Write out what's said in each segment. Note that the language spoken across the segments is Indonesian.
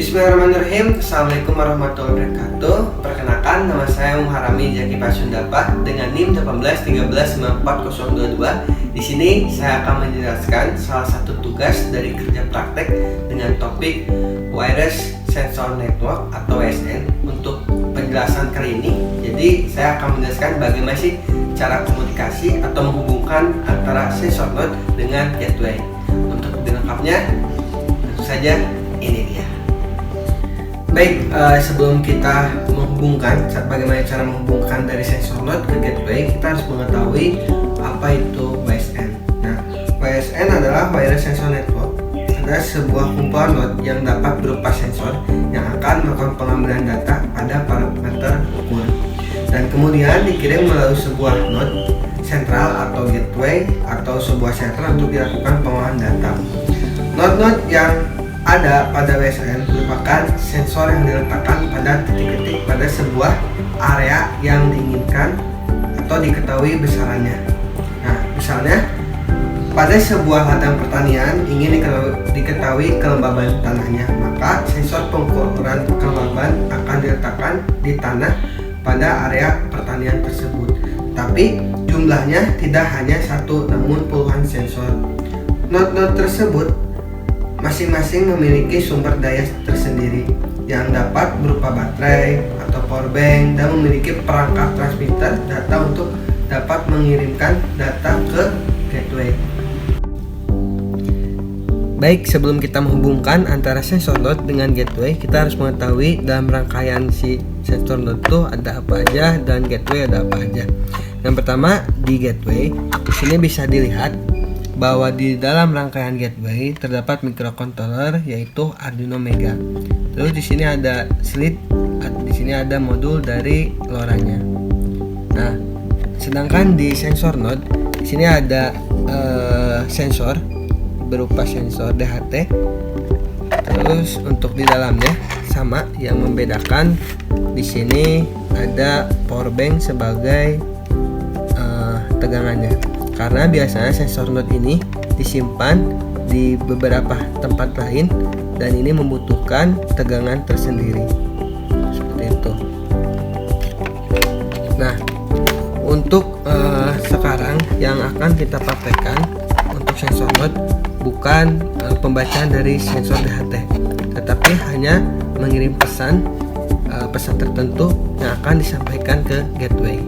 Bismillahirrahmanirrahim. Assalamualaikum warahmatullahi wabarakatuh. Perkenalkan, nama saya Muharami Jaki Pasundapa dengan NIM 181394022. Di sini saya akan menjelaskan salah satu tugas dari kerja praktek dengan topik Wireless Sensor Network atau WSN. Untuk penjelasan kali ini, jadi saya akan menjelaskan bagaimana sih cara komunikasi atau menghubungkan antara sensor node dengan gateway. Untuk lebih lengkapnya, tentu saja ini dia. Baik, sebelum kita menghubungkan bagaimana cara menghubungkan dari sensor node ke gateway, kita harus mengetahui apa itu WSN. Nah, WSN adalah Wireless Sensor Network. Adalah sebuah kumpulan node yang dapat berupa sensor yang akan melakukan pengambilan data pada parameter ukur dan kemudian dikirim melalui sebuah node sentral atau gateway atau sebuah sentral untuk dilakukan pengolahan data. Node-node yang ada pada WSN merupakan sensor yang diletakkan pada titik-titik pada sebuah area yang diinginkan atau diketahui besarannya. Nah, misalnya pada sebuah ladang pertanian ingin diketahui kelembaban tanahnya, maka sensor pengukuran kelembaban akan diletakkan di tanah pada area pertanian tersebut. Tapi jumlahnya tidak hanya satu, namun puluhan sensor. Node-node tersebut masing-masing memiliki sumber daya tersendiri yang dapat berupa baterai atau powerbank dan memiliki perangkat transmitter data untuk dapat mengirimkan data ke gateway. Baik, sebelum kita menghubungkan antara sensor node dengan gateway, kita harus mengetahui dalam rangkaian si sensor node itu ada apa aja dan gateway ada apa aja. Yang pertama, di gateway, di sini bisa dilihat bahwa di dalam rangkaian gateway terdapat microcontroller yaitu Arduino Mega. Terus di sini ada slide, di sini ada modul dari LoRa-nya. Nah, sedangkan di sensor node, di sini ada sensor berupa sensor DHT. Terus untuk di dalamnya sama, yang membedakan di sini ada powerbank sebagai tegangannya. Karena biasanya sensor node ini disimpan di beberapa tempat lain dan ini membutuhkan tegangan tersendiri. Seperti itu. Nah, untuk sekarang yang akan kita praktekkan untuk sensor node bukan pembacaan dari sensor DHT, tetapi hanya mengirim pesan tertentu yang akan disampaikan ke gateway.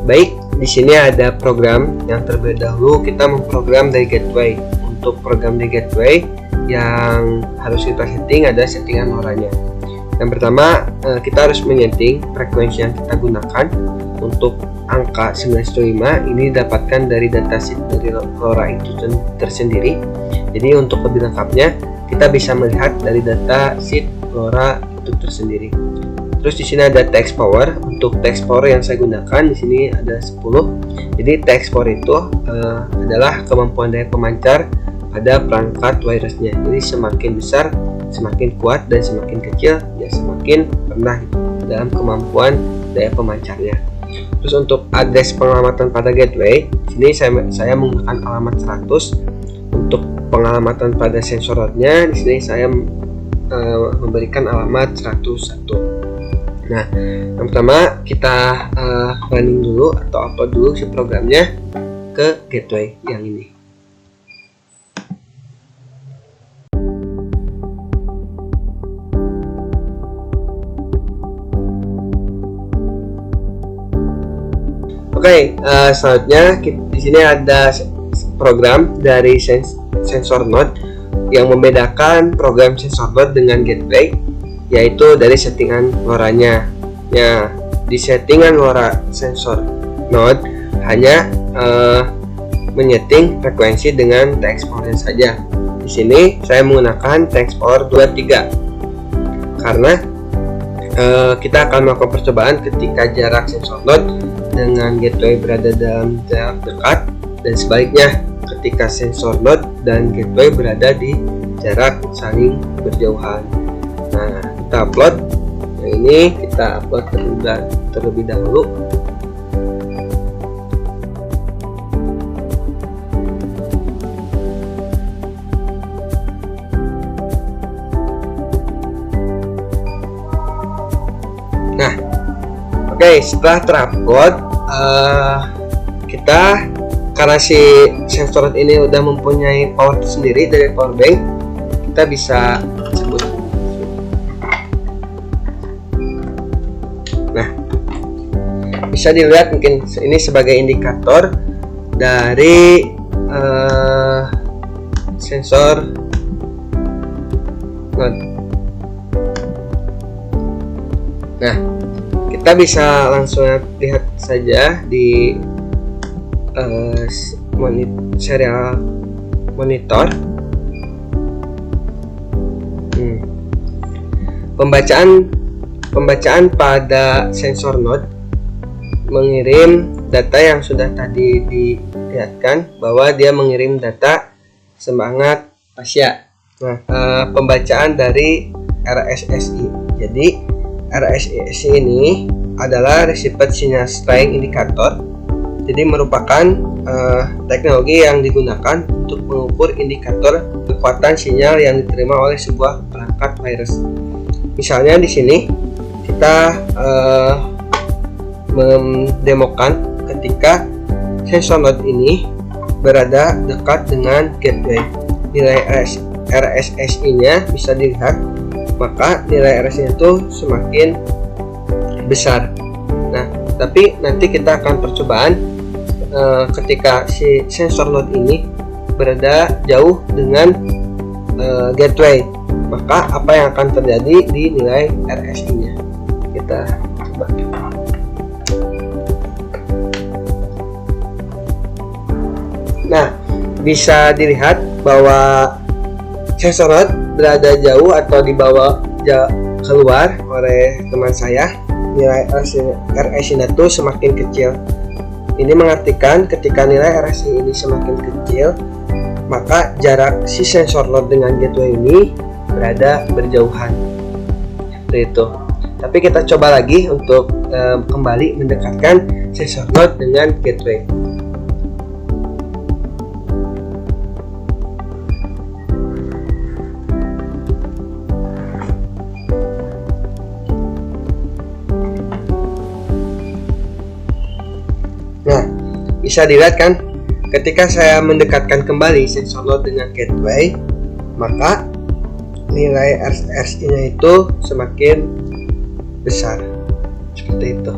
Baik, di sini ada program yang terlebih dahulu kita memprogram dari gateway. Untuk program di gateway yang harus kita setting ada settingan LoRa-nya. Yang pertama, kita harus menyeting frekuensi yang kita gunakan. Untuk angka 915 ini didapatkan dari datasheet dari LoRa itu tersendiri. Jadi untuk lebih lengkapnya kita bisa melihat dari datasheet LoRa itu tersendiri. Terus di sini ada text power. Untuk text power yang saya gunakan di sini ada 10. Jadi text power itu adalah kemampuan daya pemancar pada perangkat wirelessnya. Jadi semakin besar, semakin kuat, dan semakin kecil ya semakin rendah dalam kemampuan daya pemancarnya. Terus untuk address pengalamatan pada gateway, di sini saya menggunakan alamat 100. Untuk pengalamatan pada sensor node-nya di sini saya memberikan alamat 101. Nah, yang pertama kita running dulu atau upload dulu si programnya ke gateway yang ini. Oke, selanjutnya di sini ada program dari sensor node yang membedakan program sensor node dengan gateway, yaitu dari settingan LoRa-nya. Ya, di settingan LoRa sensor node hanya menyeting frekuensi dengan text power saja. Di sini saya menggunakan text power 23 karena kita akan melakukan percobaan ketika jarak sensor node dengan gateway berada dalam jarak dekat dan sebaliknya ketika sensor node dan gateway berada di jarak saling berjauhan. Nah, kita upload. Nah, ini kita upload terlebih dahulu. Oke, setelah terupload, kita karena si sensor ini udah mempunyai power sendiri dari power bank, kita bisa sebut. Nah, bisa dilihat mungkin ini sebagai indikator dari sensor node. Nah, kita bisa langsung lihat saja di serial monitor. Pembacaan pada sensor node mengirim data yang sudah tadi dilihatkan, bahwa dia mengirim data semangat fascia. Nah, pembacaan dari RSSI. Jadi RSSI ini adalah Received Signal Strength Indicator. Jadi merupakan teknologi yang digunakan untuk mengukur indikator kekuatan sinyal yang diterima oleh sebuah perangkat virus. Misalnya di sini kita mendemokan ketika sensor node ini berada dekat dengan gateway. Nilai RSSI-nya bisa dilihat, maka nilai RSSI itu semakin besar. Nah, tapi nanti kita akan percobaan ketika si sensor node ini berada jauh dengan gateway, maka apa yang akan terjadi di nilai RSI-nya. Kita coba. Nah, bisa dilihat bahwa sensor node berada jauh atau dibawa keluar oleh teman saya. Nilai RSI itu semakin kecil. Ini mengartikan ketika nilai RSI ini semakin kecil, maka jarak si sensor node dengan gateway ini berada berjauhan. Seperti itu. Tapi kita coba lagi untuk kembali mendekatkan sensor node dengan gateway. Nah, bisa dilihat kan, ketika saya mendekatkan kembali sensor node dengan gateway, maka nilai RSI-nya itu semakin besar. Seperti itu.